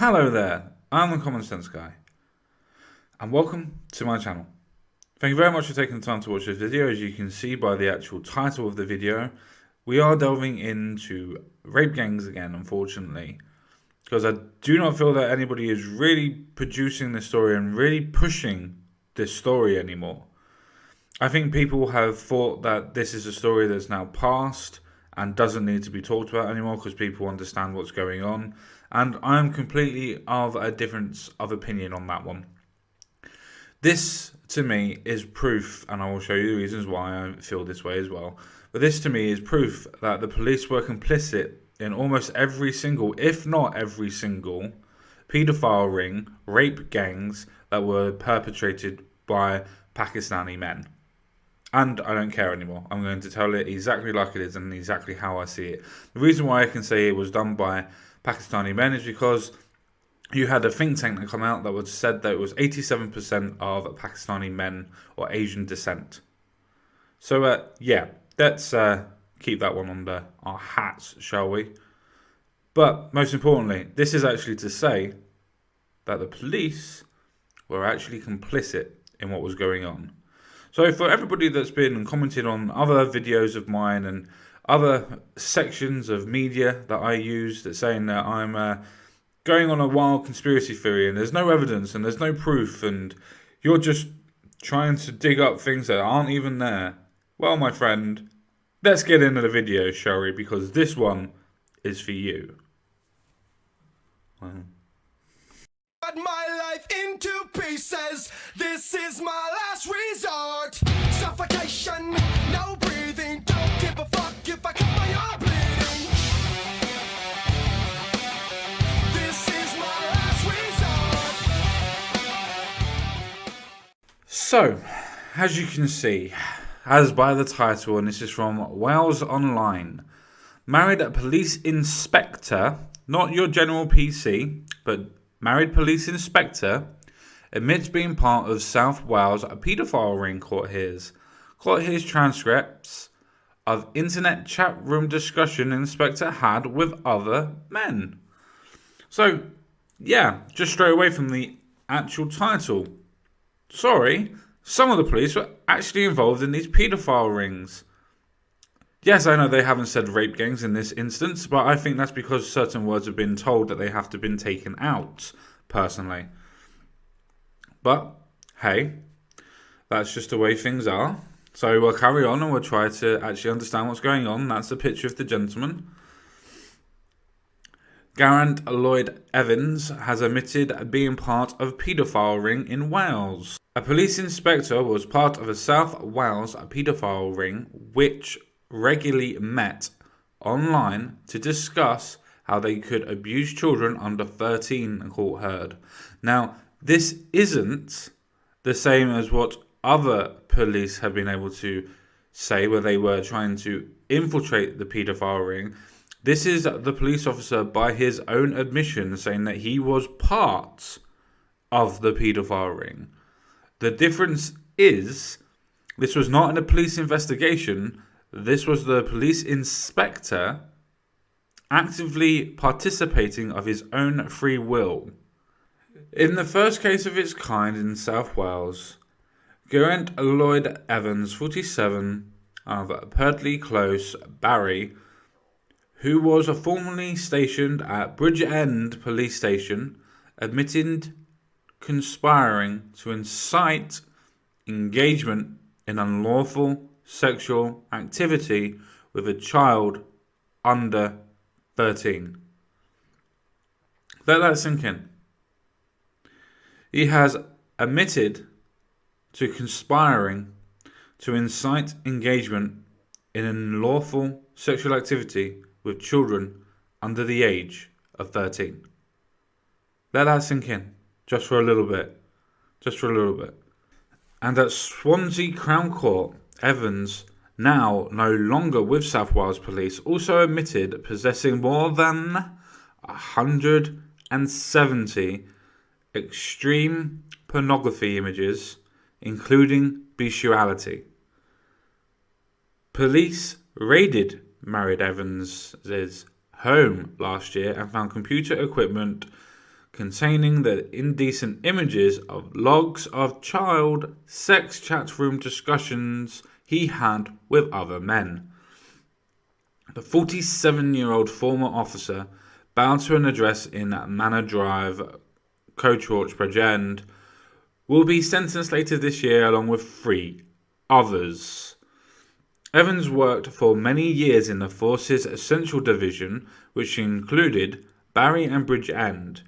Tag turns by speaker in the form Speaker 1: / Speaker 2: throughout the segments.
Speaker 1: Hello there, I'm the Common Sense Guy, and welcome to my channel. Thank you very much for taking the time to watch this video. As you can see by the actual title of the video, we are delving into rape gangs again, unfortunately, because I do not feel that anybody is really producing this story and really pushing this story anymore. I think people have thought that this is a story that's now past and doesn't need to be talked about anymore because people understand what's going on. And I'm completely of a difference of opinion on that one. This, to me, is proof, and I will show you the reasons why I feel this way as well. But this, to me, is proof that the police were complicit in almost every single, if not every single, paedophile ring, rape gangs that were perpetrated by Pakistani men. And I don't care anymore. I'm going to tell it exactly like it is and exactly how I see it. The reason why I can say it was done by Pakistani men is because you had a think tank that come out that was said that it was 87% of Pakistani men or Asian descent. So yeah, let's keep that one under our hats, shall we? But most importantly, this is actually to say that the police were actually complicit in what was going on. So for everybody that's been commenting on other videos of mine and other sections of media that I use that's saying that I'm going on a wild conspiracy theory and there's no evidence and there's no proof and you're just trying to dig up things that aren't even there. Well, my friend, let's get into the video, shall we? Because this one is for you. Wow.
Speaker 2: Cut my life into pieces. This is my last resort. Suffocation, no breathing. Don't give a fuck if I cut my arm bleeding. This is my last resort.
Speaker 1: So, as you can see, as by the title, and this is from Wales Online, married a police inspector, not your general PC, but married police inspector, admits being part of South Wales a paedophile ring. Court hears transcripts of internet chat room discussion inspector had with other men. So, yeah, just straight away from the actual title. Sorry, some of the police were actually involved in these paedophile rings. Yes, I know they haven't said rape gangs in this instance, but I think that's because certain words have been told that they have to been taken out, personally. But, hey, that's just the way things are. So we'll carry on and we'll try to actually understand what's going on. That's a picture of the gentleman. Geraint Lloyd Evans has admitted being part of a paedophile ring in Wales. A police inspector was part of a South Wales paedophile ring which regularly met online to discuss how they could abuse children under 13, the court heard. Now, this isn't the same as what other police have been able to say where they were trying to infiltrate the paedophile ring. This is the police officer by his own admission saying that he was part of the paedophile ring. The difference is this was not in a police investigation. This was the police inspector actively participating of his own free will. In the first case of its kind in South Wales, Geraint Lloyd Evans, 47, of Purdley Close, Barry, who was formerly stationed at Bridgend Police Station, admitted conspiring to incite engagement in unlawful sexual activity with a child under 13. Let that sink in. He has admitted to conspiring to incite engagement in unlawful sexual activity with children under the age of 13. Let that sink in, just for a little bit. And at Swansea Crown Court, Evans, now no longer with South Wales Police, also admitted possessing more than 170 extreme pornography images, including bestiality. Police raided married Evans's home last year and found computer equipment, containing the indecent images of logs of child sex chat room discussions he had with other men. The 47-year-old former officer bowed to an address in Manor Drive, Coachwatch, Bridgend, will be sentenced later this year along with 3 others. Evans worked for many years in the Force's Central Division, which included Barry and Bridgend,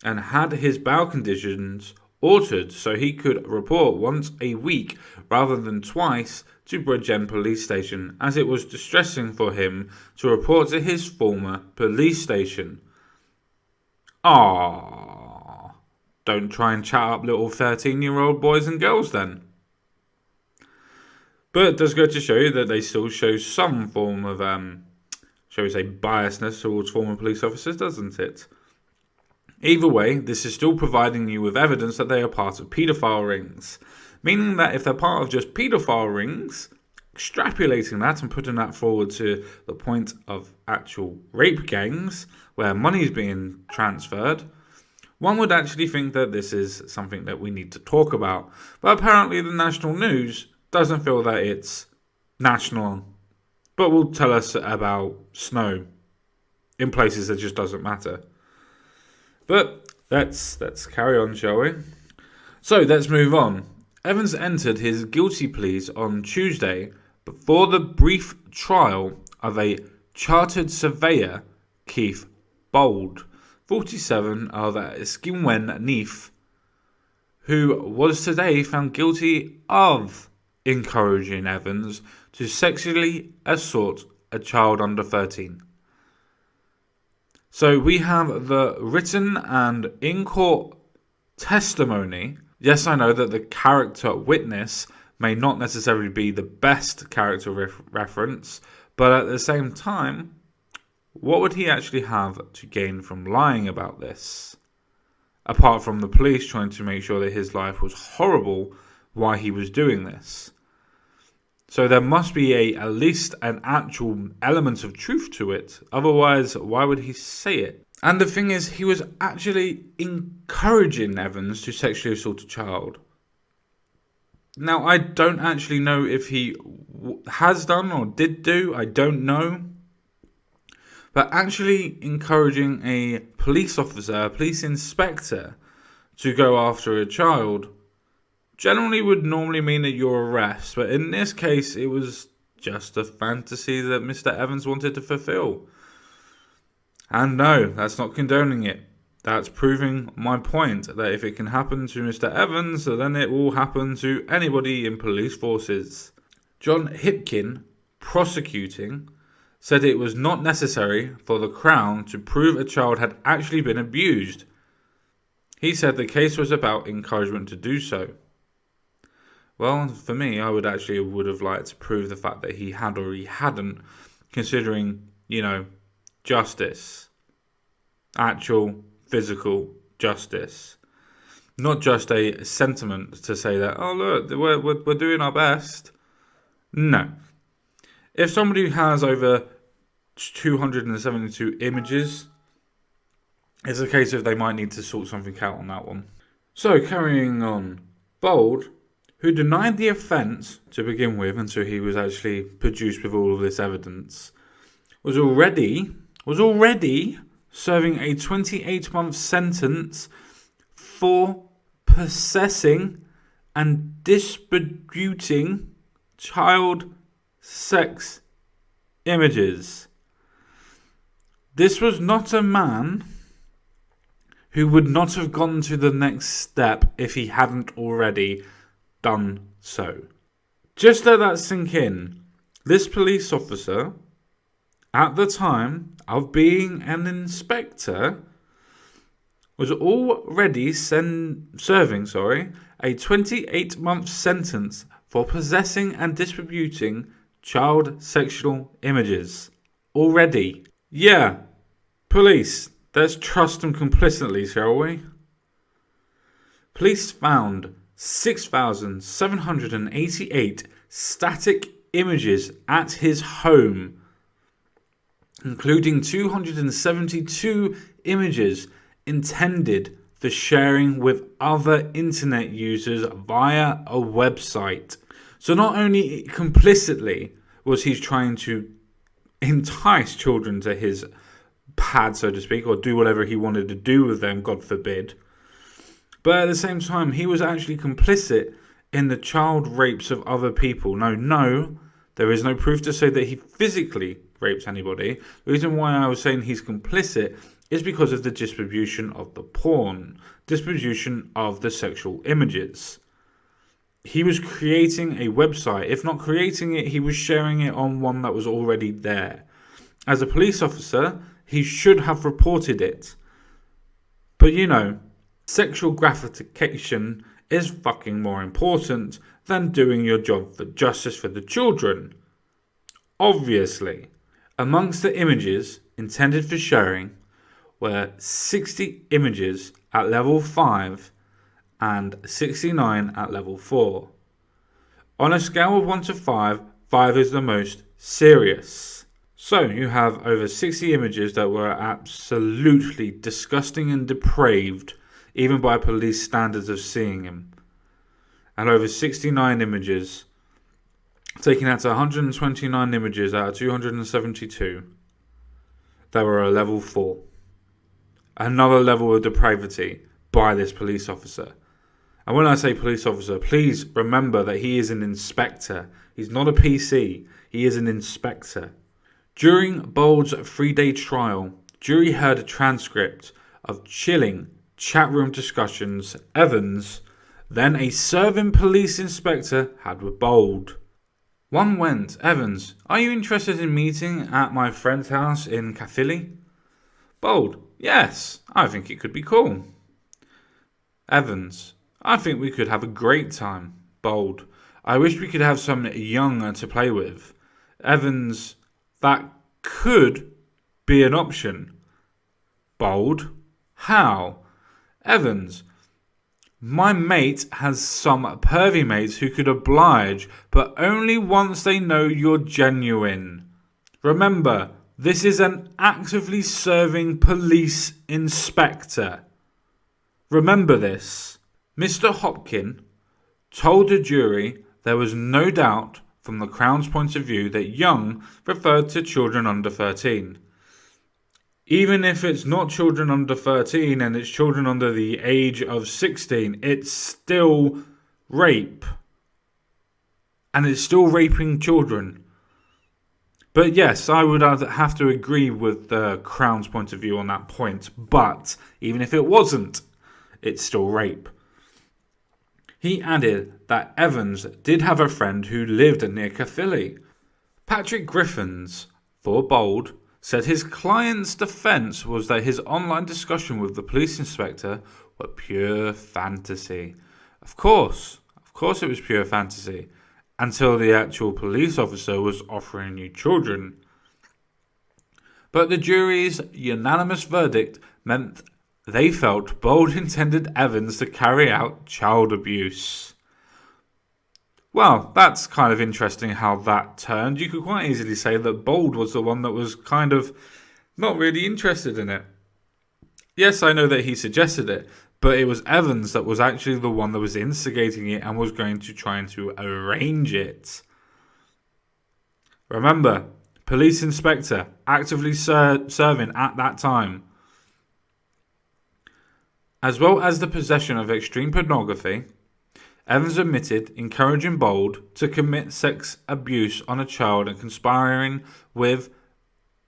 Speaker 1: and had his bail conditions altered so he could report once a week rather than twice to Bridgend Police Station, as it was distressing for him to report to his former police station. Ah, don't try and chat up little 13-year-old boys and girls then. But it does go to show you that they still show some form of, shall we say, biasness towards former police officers, doesn't it? Either way, this is still providing you with evidence that they are part of paedophile rings. Meaning that if they're part of just paedophile rings, extrapolating that and putting that forward to the point of actual rape gangs, where money is being transferred, one would actually think that this is something that we need to talk about. But apparently the national news doesn't feel that it's national, but will tell us about snow in places that just doesn't matter. But let's carry on, shall we? So let's move on. Evans entered his guilty pleas on Tuesday before the brief trial of a chartered surveyor, Keith Bold, 47, of Skinwen, Neath, who was today found guilty of encouraging Evans to sexually assault a child under 13. So we have the written and in-court testimony. Yes, I know that the character witness may not necessarily be the best character reference, but at the same time, what would he actually have to gain from lying about this? Apart from the police trying to make sure that his life was horrible while he was doing this. So there must be at least an actual element of truth to it. Otherwise, why would he say it? And the thing is, he was actually encouraging Evans to sexually assault a child. Now, I don't actually know if he has done or did do. I don't know. But actually encouraging a police officer, a police inspector, to go after a child generally would normally mean that you're arrest. But in this case, it was just a fantasy that Mr. Evans wanted to fulfill. And no, that's not condoning it. That's proving my point, that if it can happen to Mr. Evans, then it will happen to anybody in police forces. John Hipkin, prosecuting, said it was not necessary for the Crown to prove a child had actually been abused. He said the case was about encouragement to do so. Well, for me, I would have liked to prove the fact that he had or he hadn't, considering, justice. Actual physical justice. Not just a sentiment to say that, oh look, we're doing our best. No. If somebody has over 272 images, it's a case of they might need to sort something out on that one. So, carrying on, Bold, who denied the offence to begin with until he was actually produced with all of this evidence, was already serving a 28-month sentence for possessing and distributing child sex images. This was not a man who would not have gone to the next step if he hadn't already done so. Just let that sink in. This police officer, at the time of being an inspector, was already serving a 28-month sentence for possessing and distributing child sexual images. Already. Yeah. Police, let's trust them complicitly, shall we? Police found 6,788 static images at his home, including 272 images intended for sharing with other internet users via a website. So not only complicitly was he trying to entice children to his pad, so to speak, or do whatever he wanted to do with them, God forbid, but at the same time, he was actually complicit in the child rapes of other people. No, there is no proof to say that he physically raped anybody. The reason why I was saying he's complicit is because of the distribution of the porn, distribution of the sexual images. He was creating a website. If not creating it, he was sharing it on one that was already there. As a police officer, he should have reported it. But sexual gratification is fucking more important than doing your job for justice for the children. Obviously. Amongst the images intended for sharing were 60 images at level 5 and 69 at level 4. On a scale of 1 to 5, 5 is the most serious. So you have over 60 images that were absolutely disgusting and depraved, even by police standards of seeing him. And over 69 images, taking out to 129 images out of 272, that were a level 4. Another level of depravity by this police officer. And when I say police officer, please remember that he is an inspector. He's not a PC. He is an inspector. During Bold's 3-day trial, jury heard a transcript of chilling chat room discussions Evans, then a serving police inspector, had with Bold. One went, "Evans, are you interested in meeting at my friend's house in Caerphilly?" Bold, "Yes, I think it could be cool." Evans, "I think we could have a great time." Bold, "I wish we could have some younger to play with." Evans, "That could be an option." Bold, "How?" Evans, "My mate has some pervy mates who could oblige, but only once they know you're genuine. Remember, this is an actively serving police inspector. Remember this." Mr. Hopkin told the jury there was no doubt from the Crown's point of view that young referred to children under 13. Even if it's not children under 13 and it's children under the age of 16, it's still rape. And it's still raping children. But yes, I would have to agree with the Crown's point of view on that point. But even if it wasn't, it's still rape. He added that Evans did have a friend who lived near Caerphilly. Patrick Griffins, for Bold, said his client's defence was that his online discussion with the police inspector were pure fantasy. Of course it was pure fantasy, until the actual police officer was offering you children. But the jury's unanimous verdict meant they felt Bold intended Evans to carry out child abuse. Well, that's kind of interesting how that turned. You could quite easily say that Bold was the one that was kind of not really interested in it. Yes, I know that he suggested it, but it was Evans that was actually the one that was instigating it and was going to try to arrange it. Remember, police inspector, actively serving at that time. As well as the possession of extreme pornography, Evans admitted encouraging Bold to commit sex abuse on a child and conspiring with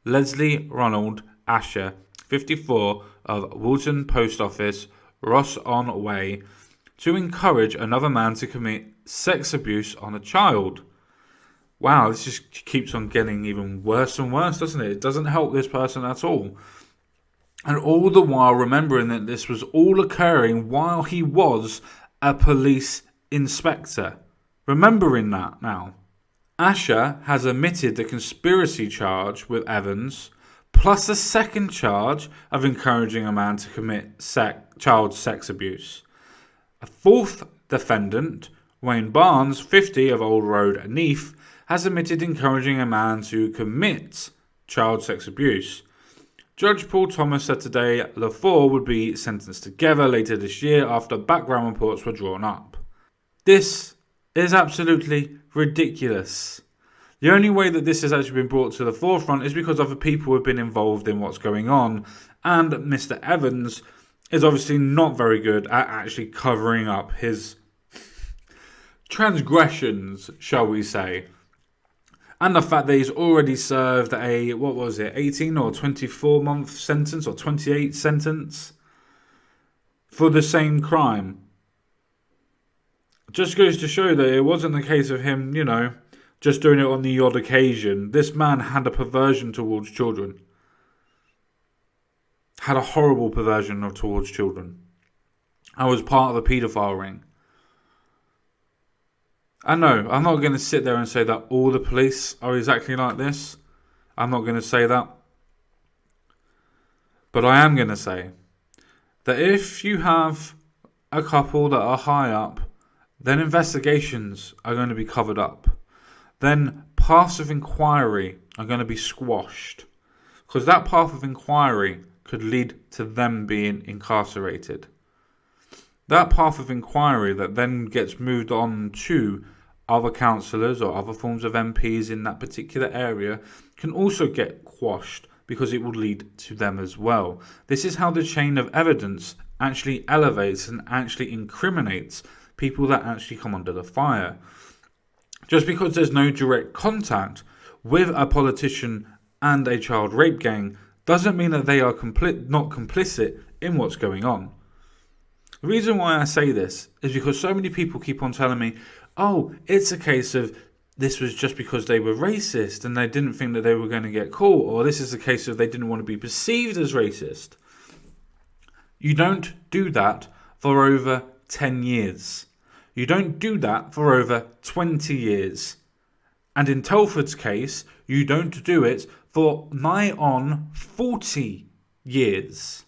Speaker 1: Leslie Ronald Asher, 54, of Woolton Post Office, Ross-on-Way, to encourage another man to commit sex abuse on a child. Wow, this just keeps on getting even worse and worse, doesn't it? It doesn't help this person at all. And all the while remembering that this was all occurring while he was a police inspector. Remembering that now. Asher has admitted the conspiracy charge with Evans, plus a second charge of encouraging a man to commit child sex abuse. A fourth defendant, Wayne Barnes, 50, of Old Road, Neath, has admitted encouraging a man to commit child sex abuse. Judge Paul Thomas said today the four would be sentenced together later this year after background reports were drawn up. This is absolutely ridiculous. The only way that this has actually been brought to the forefront is because other people have been involved in what's going on, and Mr. Evans is obviously not very good at actually covering up his transgressions, shall we say. And the fact that he's already served a, 18 or 24 month sentence or 28 sentence for the same crime. Just goes to show that it wasn't the case of him, just doing it on the odd occasion. This man had a perversion towards children. Had a horrible perversion towards children. I was part of the paedophile ring. I know, I'm not going to sit there and say that all the police are exactly like this. I'm not going to say that. But I am going to say that if you have a couple that are high up, then investigations are going to be covered up. Then paths of inquiry are going to be squashed. Because that path of inquiry could lead to them being incarcerated. That path of inquiry that then gets moved on to other councillors or other forms of MPs in that particular area can also get quashed because it will lead to them as well. This is how the chain of evidence actually elevates and actually incriminates people that actually come under the fire. Just because there's no direct contact with a politician and a child rape gang doesn't mean that they are not complicit in what's going on. The reason why I say this is because so many people keep on telling me, oh, it's a case of this was just because they were racist and they didn't think that they were going to get caught, or this is a case of they didn't want to be perceived as racist. You don't do that for over 10 years. You don't do that for over 20 years. And in Telford's case, you don't do it for nigh on 40 years.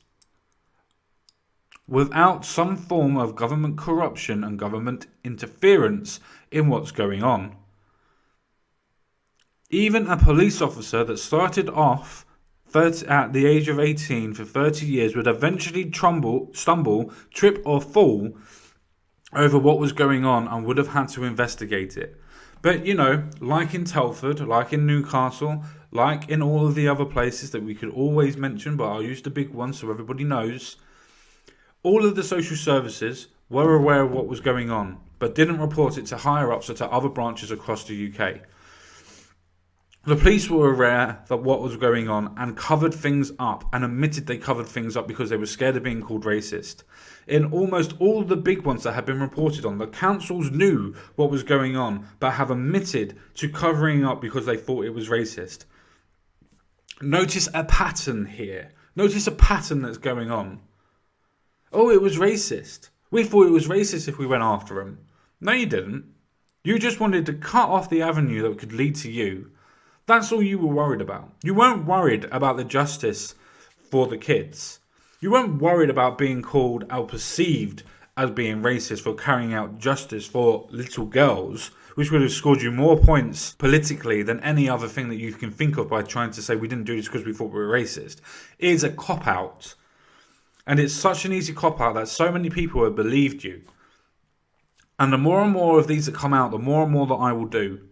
Speaker 1: Without some form of government corruption and government interference in what's going on. Even a police officer that started off at the age of 18 for 30 years would eventually stumble, trip or fall over what was going on and would have had to investigate it. But, like in Telford, like in Newcastle, like in all of the other places that we could always mention, but I'll use the big ones so everybody knows, all of the social services were aware of what was going on, but didn't report it to higher ups or to other branches across the UK. The police were aware that what was going on and covered things up and admitted they covered things up because they were scared of being called racist. In almost all the big ones that have been reported on, the councils knew what was going on but have admitted to covering up because they thought it was racist. Notice a pattern here. Notice a pattern that's going on. Oh, it was racist. We thought it was racist if we went after him. No, you didn't. You just wanted to cut off the avenue that could lead to you. That's all you were worried about. You weren't worried about the justice for the kids. You weren't worried about being called or perceived as being racist for carrying out justice for little girls, which would have scored you more points politically than any other thing that you can think of by trying to say we didn't do this because we thought we were racist. It is a cop-out. And it's such an easy cop-out that so many people have believed you. And the more and more of these that come out, the more and more that I will do.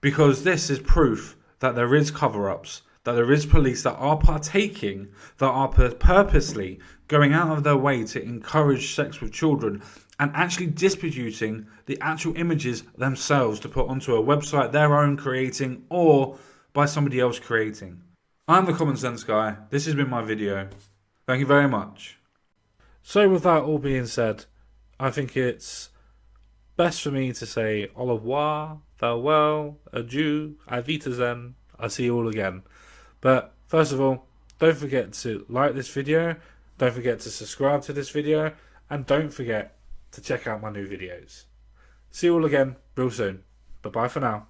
Speaker 1: Because this is proof that there is cover-ups, that there is police that are partaking, that are purposely going out of their way to encourage sex with children and actually distributing the actual images themselves to put onto a website their own creating or by somebody else creating. I'm the Common Sense Guy. This has been my video. Thank you very much. So with that all being said, I think it's best for me to say au revoir, farewell, adieu, auf Wiedersehen, I'll see you all again. But first of all, don't forget to like this video, don't forget to subscribe to this video, and don't forget to check out my new videos. See you all again real soon. Bye bye for now.